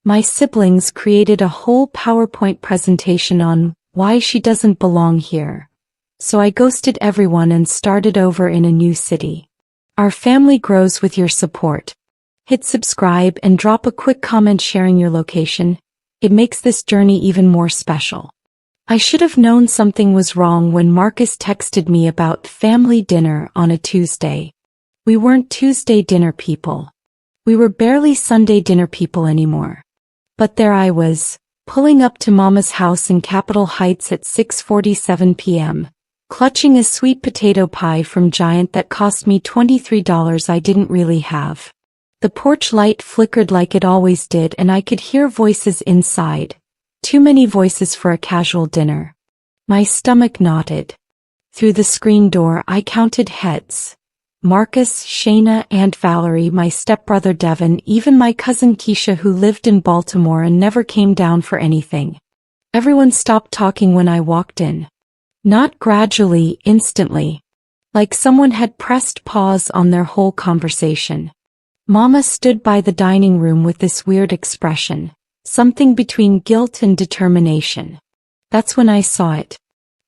My siblings created a whole PowerPoint presentation on why she doesn't belong here. So I ghosted everyone and started over in a new city. Our family grows with your support. Hit subscribe and drop a quick comment sharing your location. It makes this journey even more special. I should have known something was wrong when Marcus texted me about family dinner on a Tuesday. We weren't Tuesday dinner people. We were barely Sunday dinner people anymore. But there I was, pulling up to Mama's house in Capitol Heights at 6:47 p.m., clutching a sweet potato pie from Giant that cost me $23 I didn't really have. The porch light flickered like it always did and I could hear voices inside. Too many voices for a casual dinner. My stomach knotted. Through the screen door I counted heads. Marcus, Shayna, Aunt Valerie, my stepbrother Devin, even my cousin Keisha who lived in Baltimore and never came down for anything. Everyone stopped talking when I walked in. Not gradually, instantly. Like someone had pressed pause on their whole conversation. Mama stood by the dining room with this weird expression. Something between guilt and determination. That's when I saw it.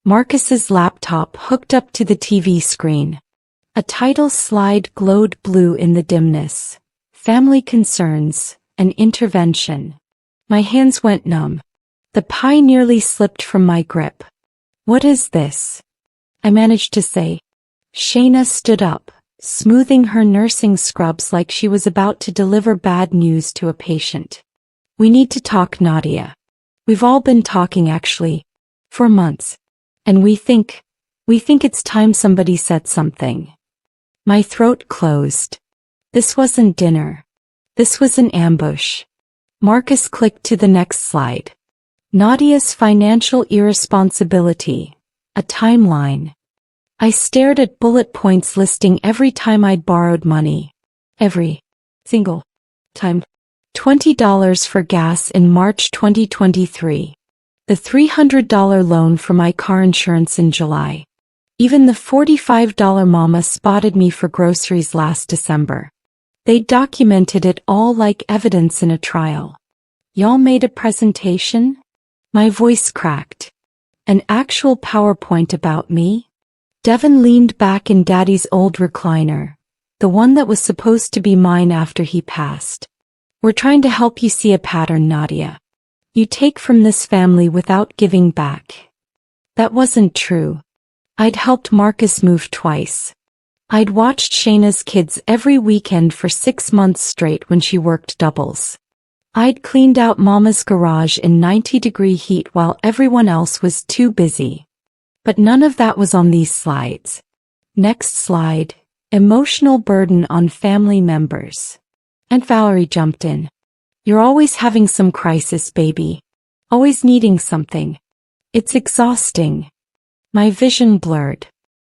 Marcus's laptop hooked up to the TV screen. A title slide glowed blue in the dimness. Family Concerns, an Intervention. My hands went numb. The pie nearly slipped from my grip. What is this? I managed to say. Shayna stood up, smoothing her nursing scrubs like she was about to deliver bad news to a patient. We need to talk, Nadia. We've all been talking actually. For months. And we think it's time somebody said something. My throat closed. This wasn't dinner. This was an ambush. Marcus clicked to the next slide. Nadia's financial irresponsibility. A timeline. I stared at bullet points listing every time I'd borrowed money. Every single time. $20 for gas in March 2023. The $300 loan for my car insurance in July. Even the $45 Mama spotted me for groceries last December. They documented it all like evidence in a trial. Y'all made a presentation? My voice cracked. An actual PowerPoint about me? Devin leaned back in Daddy's old recliner. The one that was supposed to be mine after he passed. We're trying to help you see a pattern, Nadia. You take from this family without giving back. That wasn't true. I'd helped Marcus move twice. I'd watched Shayna's kids every weekend for 6 months straight when she worked doubles. I'd cleaned out Mama's garage in 90-degree heat while everyone else was too busy. But none of that was on these slides. Next slide. Emotional burden on family members. Aunt Valerie jumped in. You're always having some crisis, baby. Always needing something. It's exhausting. My vision blurred.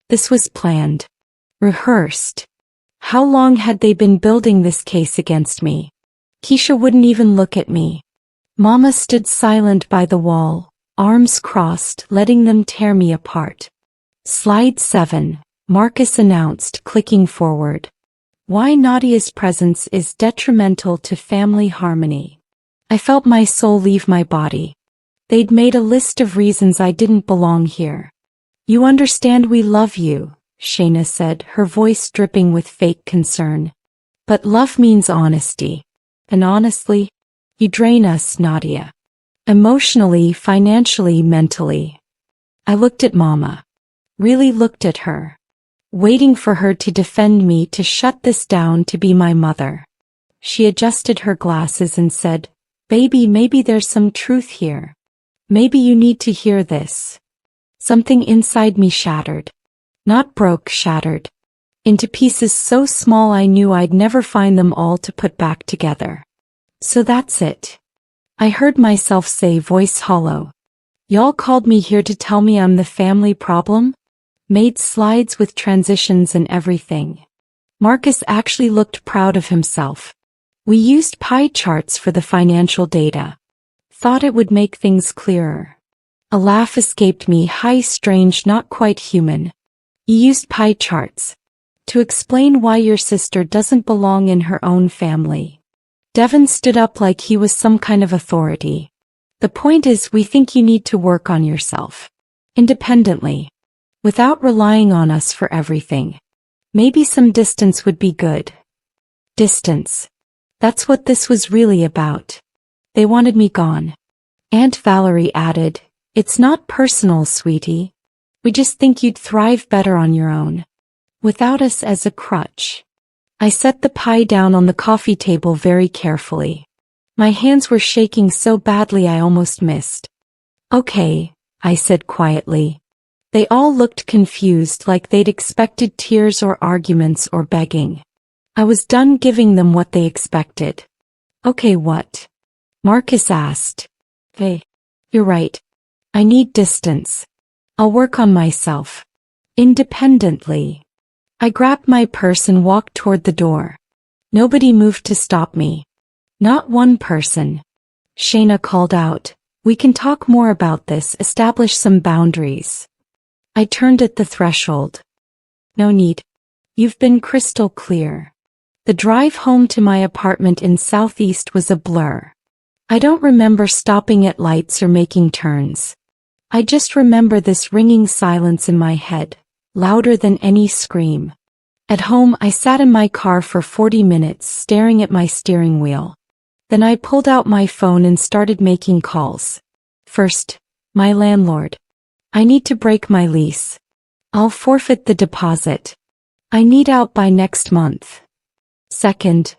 This was planned. Rehearsed. How long had they been building this case against me? Keisha wouldn't even look at me. Mama stood silent by the wall, arms crossed, letting them tear me apart. Slide 7, Marcus announced, clicking forward. Why Nadia's presence is detrimental to family harmony. I felt my soul leave my body. They'd made a list of reasons I didn't belong here. You understand we love you, Shayna said, her voice dripping with fake concern. But love means honesty. And honestly, you drain us, Nadia. Emotionally, financially, mentally. I looked at Mama. Really looked at her. Waiting for her to defend me, to shut this down, to be my mother. She adjusted her glasses and said, Baby, maybe there's some truth here. Maybe you need to hear this. Something inside me shattered. Not broke, shattered. Into pieces so small I knew I'd never find them all to put back together. So that's it. I heard myself say, voice hollow. Y'all called me here to tell me I'm the family problem? Made slides with transitions and everything. Marcus actually looked proud of himself. We used pie charts for the financial data. Thought it would make things clearer. A laugh escaped me, high, strange, not quite human. You used pie charts to explain why your sister doesn't belong in her own family. Devin stood up like he was some kind of authority. The point is, we think you need to work on yourself. Independently. Without relying on us for everything. Maybe some distance would be good. Distance. That's what this was really about. They wanted me gone. Aunt Valerie added, "It's not personal, sweetie. We just think you'd thrive better on your own. Without us as a crutch." I set the pie down on the coffee table very carefully. My hands were shaking so badly I almost missed. "Okay," I said quietly. They all looked confused, like they'd expected tears or arguments or begging. I was done giving them what they expected. "Okay, what?" Marcus asked. "Hey, you're right. I need distance. I'll work on myself. Independently." I grabbed my purse and walked toward the door. Nobody moved to stop me. Not one person. Shayna called out, "We can talk more about this, establish some boundaries." I turned at the threshold. "No need. You've been crystal clear." The drive home to my apartment in Southeast was a blur. I don't remember stopping at lights or making turns. I just remember this ringing silence in my head, louder than any scream. At home, I sat in my car for 40 minutes staring at my steering wheel. Then I pulled out my phone and started making calls. First, my landlord. "I need to break my lease. I'll forfeit the deposit. I need out by next month." Second,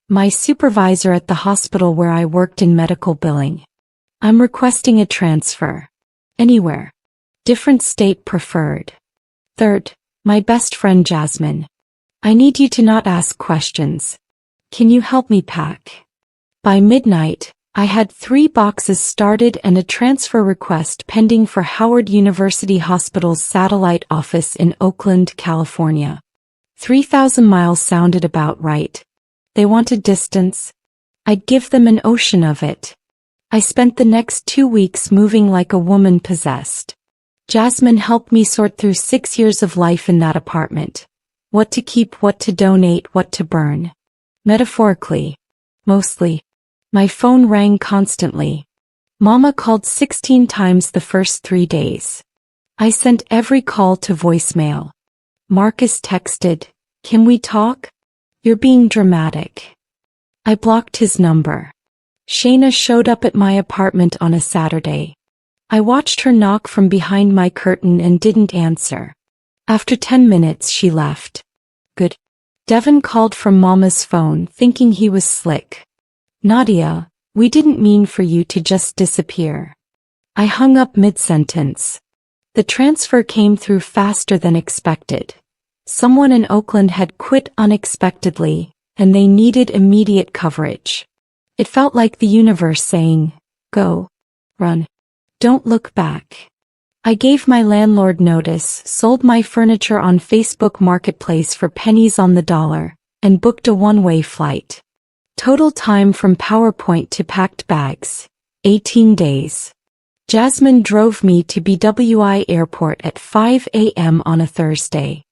my supervisor at the hospital where I worked in medical billing. "I'm requesting a transfer. Anywhere. Different state preferred." Third, my best friend Jasmine. "I need you to not ask questions. Can you help me pack?" By midnight, I had 3 boxes started and a transfer request pending for Howard University Hospital's satellite office in Oakland, California. 3,000 miles sounded about right. They wanted distance. I'd give them an ocean of it. I spent the next 2 weeks moving like a woman possessed. Jasmine helped me sort through 6 years of life in that apartment. What to keep, what to donate, what to burn. Metaphorically. Mostly. My phone rang constantly. Mama called 16 times the first 3 days. I sent every call to voicemail. Marcus texted, "Can we talk? You're being dramatic." I blocked his number. Shayna showed up at my apartment on a Saturday. I watched her knock from behind my curtain and didn't answer. After 10 minutes she left. Good. Devin called from Mama's phone thinking he was slick. "Nadia, we didn't mean for you to just disappear." I hung up mid-sentence. The transfer came through faster than expected. Someone in Oakland had quit unexpectedly, and they needed immediate coverage. It felt like the universe saying, "Go. Run. Don't look back." I gave my landlord notice, sold my furniture on Facebook Marketplace for pennies on the dollar, and booked a one-way flight. Total time from PowerPoint to packed bags, 18 days. Jasmine drove me to BWI Airport at 5 a.m. on a Thursday.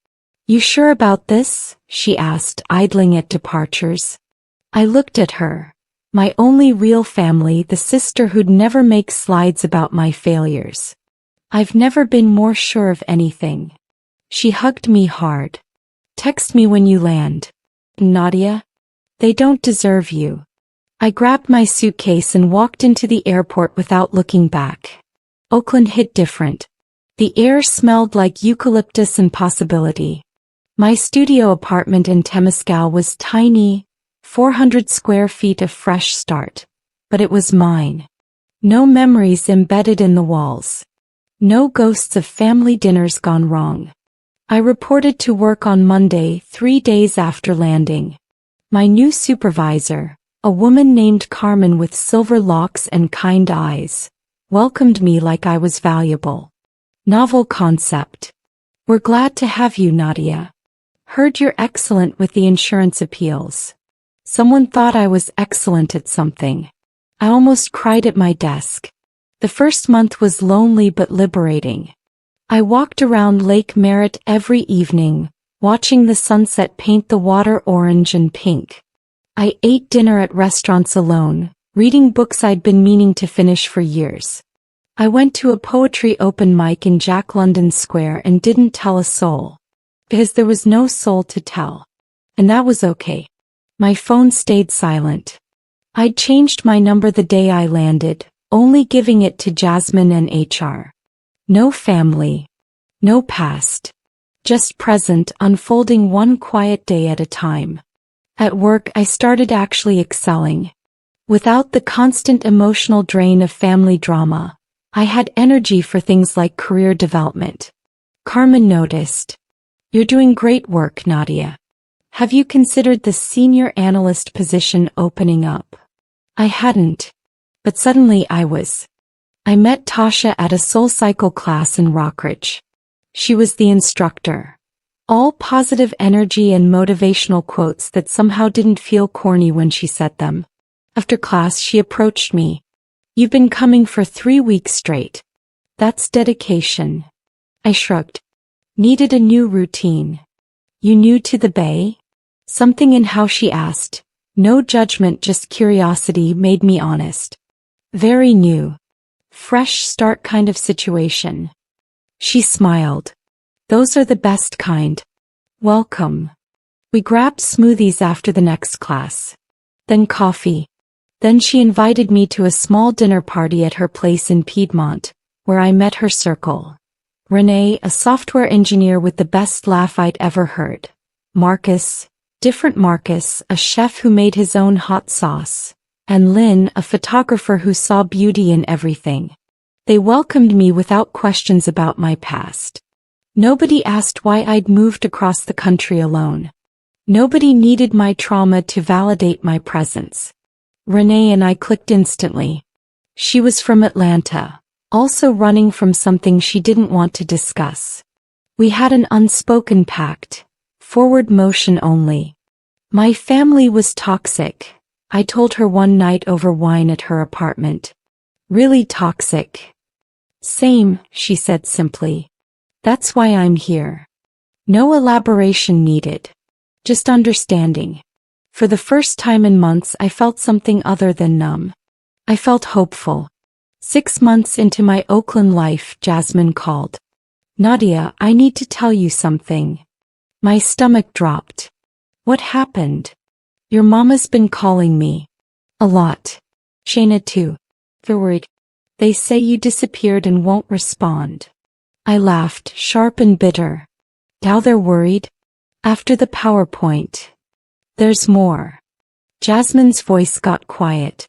"You sure about this?" she asked, idling at departures. I looked at her. My only real family, the sister who'd never make slides about my failures. "I've never been more sure of anything." She hugged me hard. "Text me when you land. Nadia. They don't deserve you." I grabbed my suitcase and walked into the airport without looking back. Oakland hit different. The air smelled like eucalyptus and possibility. My studio apartment in Temescal was tiny, 400 square feet of fresh start. But it was mine. No memories embedded in the walls. No ghosts of family dinners gone wrong. I reported to work on Monday, 3 days after landing. My new supervisor, a woman named Carmen with silver locks and kind eyes, welcomed me like I was valuable. Novel concept. "We're glad to have you, Nadia. Heard you're excellent with the insurance appeals." Someone thought I was excellent at something. I almost cried at my desk. The first month was lonely but liberating. I walked around Lake Merritt every evening, watching the sunset paint the water orange and pink. I ate dinner at restaurants alone, reading books I'd been meaning to finish for years. I went to a poetry open mic in Jack London Square and didn't tell a soul. Because there was no soul to tell. And that was okay. My phone stayed silent. I'd changed my number the day I landed, only giving it to Jasmine and HR. No family. No past. Just present, unfolding one quiet day at a time. At work, I started actually excelling. Without the constant emotional drain of family drama, I had energy for things like career development. Carmen noticed. You're doing great work, Nadia. Have you considered the senior analyst position opening up? I hadn't. But suddenly I was. I met Tasha at a SoulCycle class in Rockridge. She was the instructor. All positive energy and motivational quotes that somehow didn't feel corny when she said them. After class she approached me. You've been coming for 3 weeks straight. That's dedication. I shrugged. Needed a new routine. You new to the Bay? Something in how she asked, no judgment just curiosity, made me honest. Very new. Fresh start kind of situation. She smiled. Those are the best kind. Welcome. We grabbed smoothies after the next class. Then coffee. Then she invited me to a small dinner party at her place in Piedmont, where I met her circle. Renee, a software engineer with the best laugh I'd ever heard. Marcus, different Marcus, a chef who made his own hot sauce. And Lynn, a photographer who saw beauty in everything. They welcomed me without questions about my past. Nobody asked why I'd moved across the country alone. Nobody needed my trauma to validate my presence. Renee and I clicked instantly. She was from Atlanta, also running from something she didn't want to discuss. We had an unspoken pact, forward motion only. My family was toxic, I told her one night over wine at her apartment. Really toxic. Same, she said simply. That's why I'm here. No elaboration needed. Just understanding. For the first time in months I felt something other than numb. I felt hopeful. 6 months into my Oakland life, Jasmine called. Nadia, I need to tell you something. My stomach dropped. What happened? Your mama's been calling me. A lot. Shayna too. They're worried. They say you disappeared and won't respond. I laughed, sharp and bitter. Now they're worried? After the PowerPoint. There's more. Jasmine's voice got quiet.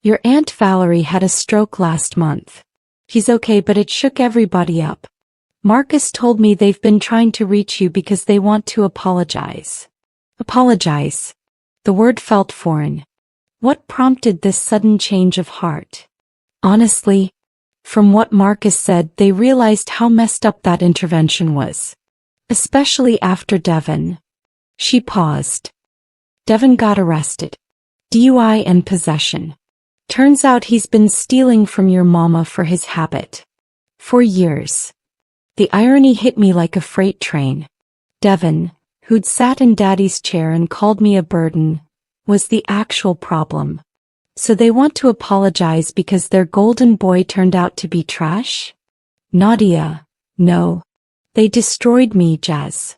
Your Aunt Valerie had a stroke last month. He's okay, but it shook everybody up. Marcus told me they've been trying to reach you because they want to apologize. Apologize. The word felt foreign. What prompted this sudden change of heart? Honestly, from what Marcus said, they realized how messed up that intervention was. Especially after Devin. She paused. Devin got arrested. DUI and possession. Turns out he's been stealing from your mama for his habit. For years. The irony hit me like a freight train. Devin, who'd sat in Daddy's chair and called me a burden, was the actual problem. So they want to apologize because their golden boy turned out to be trash? Nadia, no. They destroyed me, Jazz.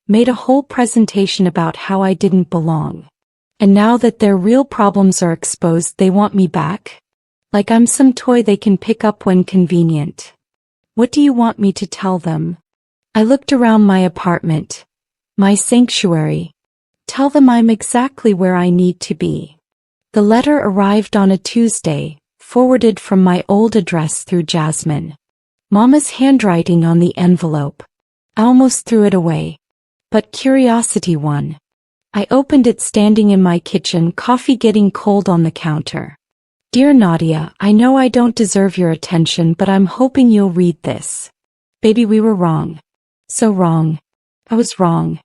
Made a whole presentation about how I didn't belong. And now that their real problems are exposed, they want me back? Like I'm some toy they can pick up when convenient. What do you want me to tell them? I looked around my apartment. My sanctuary. Tell them I'm exactly where I need to be. The letter arrived on a Tuesday, forwarded from my old address through Jasmine. Mama's handwriting on the envelope. I almost threw it away. But curiosity won. I opened it standing in my kitchen, coffee getting cold on the counter. Dear Nadia, I know I don't deserve your attention, but I'm hoping you'll read this. Baby, we were wrong. So wrong. I was wrong.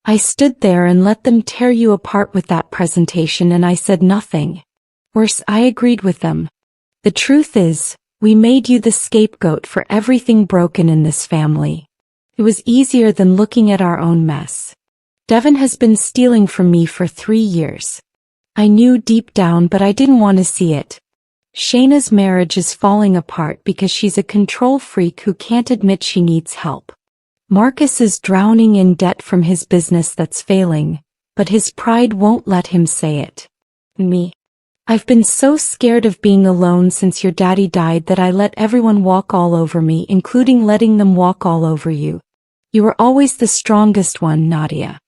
I stood there and let them tear you apart with that presentation, and I said nothing. Worse, I agreed with them. The truth is, we made you the scapegoat for everything broken in this family. It was easier than looking at our own mess. Devin has been stealing from me for 3 years. I knew deep down, but I didn't want to see it. Shayna's marriage is falling apart because she's a control freak who can't admit she needs help. Marcus is drowning in debt from his business that's failing, but his pride won't let him say it. Me. I've been so scared of being alone since your daddy died that I let everyone walk all over me, including letting them walk all over you. You were always the strongest one, Nadia.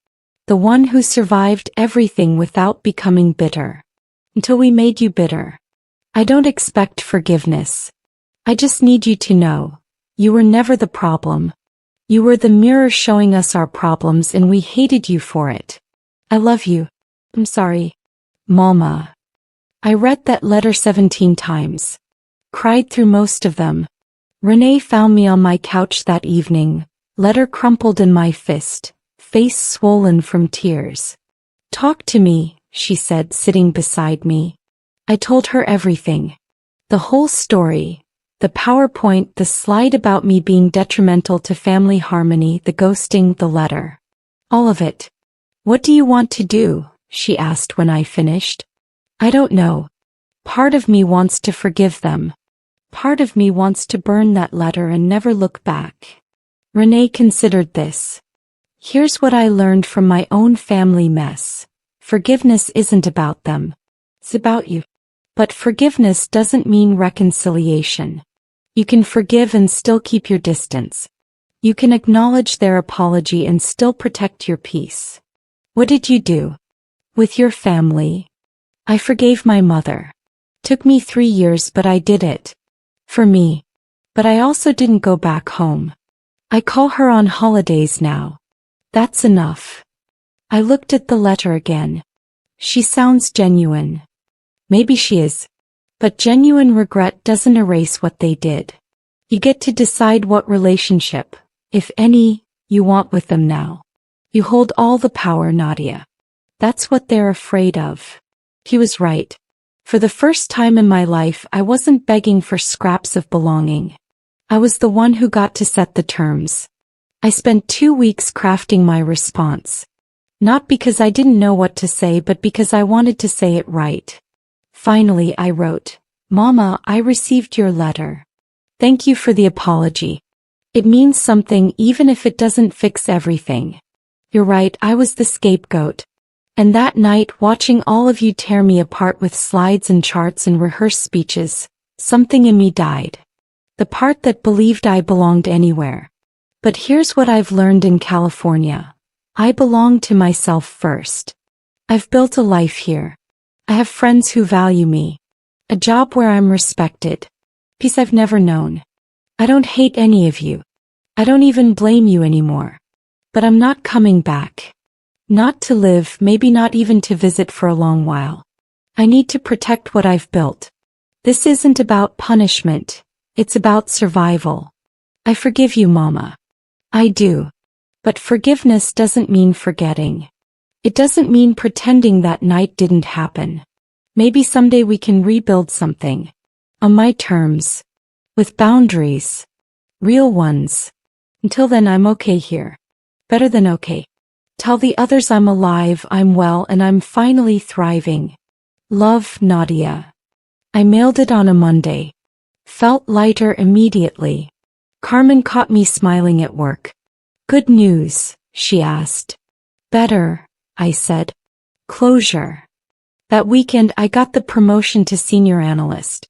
The one who survived everything without becoming bitter. Until we made you bitter. I don't expect forgiveness. I just need you to know. You were never the problem. You were the mirror showing us our problems and we hated you for it. I love you. I'm sorry. Mama. I read that letter 17 times. Cried through most of them. Renee found me on my couch that evening, letter crumpled in my fist, face swollen from tears. Talk to me, she said, sitting beside me. I told her everything. The whole story. The PowerPoint, the slide about me being detrimental to family harmony, the ghosting, the letter. All of it. What do you want to do? She asked when I finished. I don't know. Part of me wants to forgive them. Part of me wants to burn that letter and never look back. Renee considered this. Here's what I learned from my own family mess. Forgiveness isn't about them. It's about you. But forgiveness doesn't mean reconciliation. You can forgive and still keep your distance. You can acknowledge their apology and still protect your peace. What did you do? With your family? I forgave my mother. Took me 3 years, but I did it. For me. But I also didn't go back home. I call her on holidays now. That's enough. I looked at the letter again. She sounds genuine. Maybe she is. But genuine regret doesn't erase what they did. You get to decide what relationship, if any, you want with them now. You hold all the power, Nadia. That's what they're afraid of. He was right. For the first time in my life, I wasn't begging for scraps of belonging. I was the one who got to set the terms. I spent 2 weeks crafting my response. Not because I didn't know what to say, but because I wanted to say it right. Finally, I wrote, Mama, I received your letter. Thank you for the apology. It means something even if it doesn't fix everything. You're right, I was the scapegoat. And that night, watching all of you tear me apart with slides and charts and rehearsed speeches, something in me died. The part that believed I belonged anywhere. But here's what I've learned in California. I belong to myself first. I've built a life here. I have friends who value me. A job where I'm respected. Peace I've never known. I don't hate any of you. I don't even blame you anymore. But I'm not coming back. Not to live, maybe not even to visit for a long while. I need to protect what I've built. This isn't about punishment. It's about survival. I forgive you, Mama. I do. But forgiveness doesn't mean forgetting. It doesn't mean pretending that night didn't happen. Maybe someday we can rebuild something. On my terms. With boundaries. Real ones. Until then, I'm okay here. Better than okay. Tell the others I'm alive, I'm well, and I'm finally thriving. Love, Nadia. I mailed it on a Monday. Felt lighter immediately. Carmen caught me smiling at work. Good news, she asked. Better, I said. Closure. That weekend I got the promotion to senior analyst.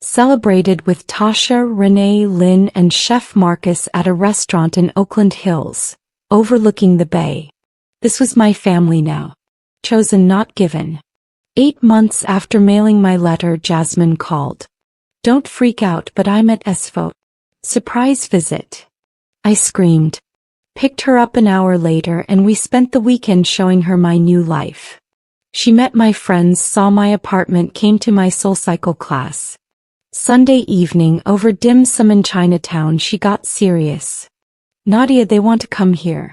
Celebrated with Tasha, Renee, Lynn, and Chef Marcus at a restaurant in Oakland Hills, overlooking the bay. This was my family now. Chosen, not given. 8 months after mailing my letter, Jasmine called. Don't freak out, but I'm at SFO. Surprise visit. I screamed. Picked her up an hour later and we spent the weekend showing her my new life. She met my friends, saw my apartment, came to my SoulCycle class. Sunday evening, over dim sum in Chinatown, she got serious. Nadia, they want to come here.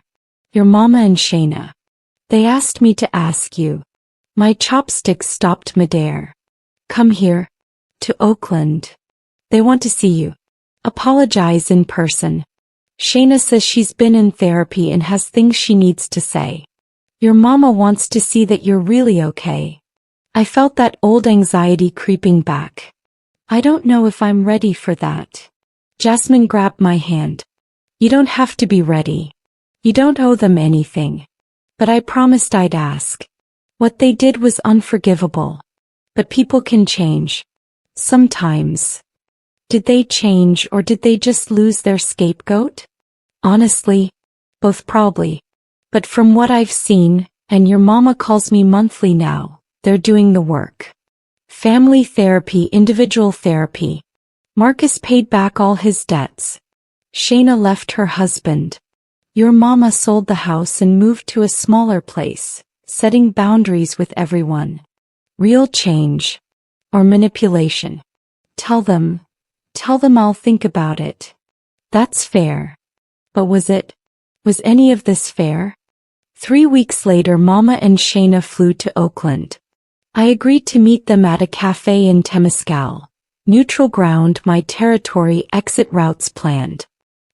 Your mama and Shayna. They asked me to ask you. My chopsticks stopped midair. Come here. To Oakland. They want to see you. Apologize in person. Shayna says she's been in therapy and has things she needs to say. Your mama wants to see that you're really okay. I felt that old anxiety creeping back. I don't know if I'm ready for that. Jasmine grabbed my hand. You don't have to be ready. You don't owe them anything. But I promised I'd ask. What they did was unforgivable. But people can change. Sometimes. Did they change or did they just lose their scapegoat? Honestly, both probably. But from what I've seen, and your mama calls me monthly now, they're doing the work. Family therapy, individual therapy. Marcus paid back all his debts. Shayna left her husband. Your mama sold the house and moved to a smaller place, setting boundaries with everyone. Real change. Or manipulation. Tell them I'll think about it. That's fair. But was any of this fair? 3 weeks later, Mama and Shayna flew to Oakland. I agreed to meet them at a cafe in Temescal. Neutral ground, my territory, exit routes planned.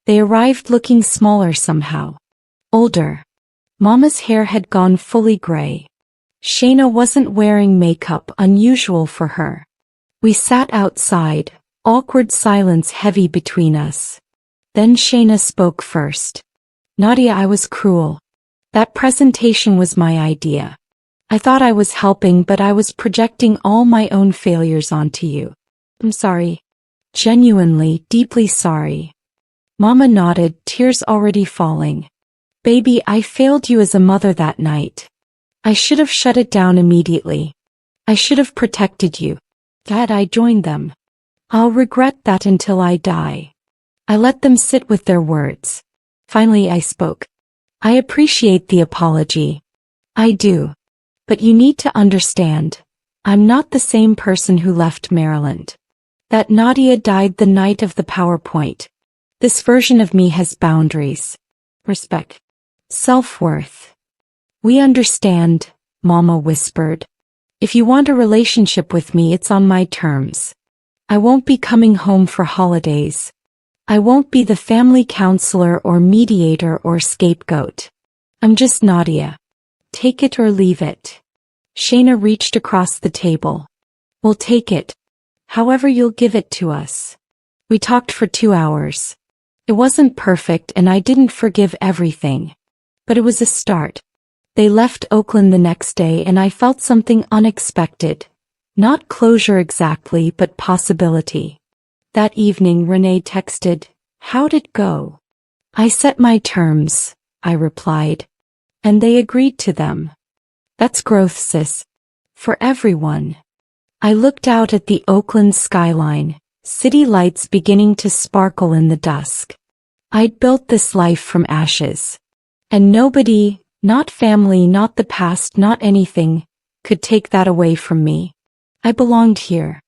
They arrived looking smaller somehow. Older. Mama's hair had gone fully gray. Shayna wasn't wearing makeup, unusual for her. We sat outside, awkward silence heavy between us. Then Shayna spoke first. Nadia, I was cruel. That presentation was my idea. I thought I was helping, but I was projecting all my own failures onto you. I'm sorry. Genuinely, deeply sorry. Mama nodded, tears already falling. Baby, I failed you as a mother that night. I should have shut it down immediately. I should have protected you. Had I joined them. I'll regret that until I die. I let them sit with their words. Finally I spoke. I appreciate the apology. I do. But you need to understand, I'm not the same person who left Maryland. That Nadia died the night of the PowerPoint. This version of me has boundaries. Respect. Self-worth. We understand, Mama whispered. If you want a relationship with me, it's on my terms. I won't be coming home for holidays. I won't be the family counselor or mediator or scapegoat. I'm just Nadia. Take it or leave it. Shayna reached across the table. We'll take it. However you'll give it to us. We talked for 2 hours. It wasn't perfect and I didn't forgive everything. But it was a start. They left Oakland the next day and I felt something unexpected. Not closure exactly, but possibility. That evening Renee texted, "How'd it go?" I set my terms, I replied. And they agreed to them. That's growth, sis. For everyone. I looked out at the Oakland skyline, city lights beginning to sparkle in the dusk. I'd built this life from ashes. And nobody, not family, not the past, not anything, could take that away from me. I belonged here.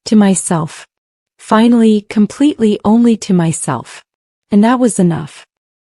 To myself. Finally, completely only to myself. And that was enough.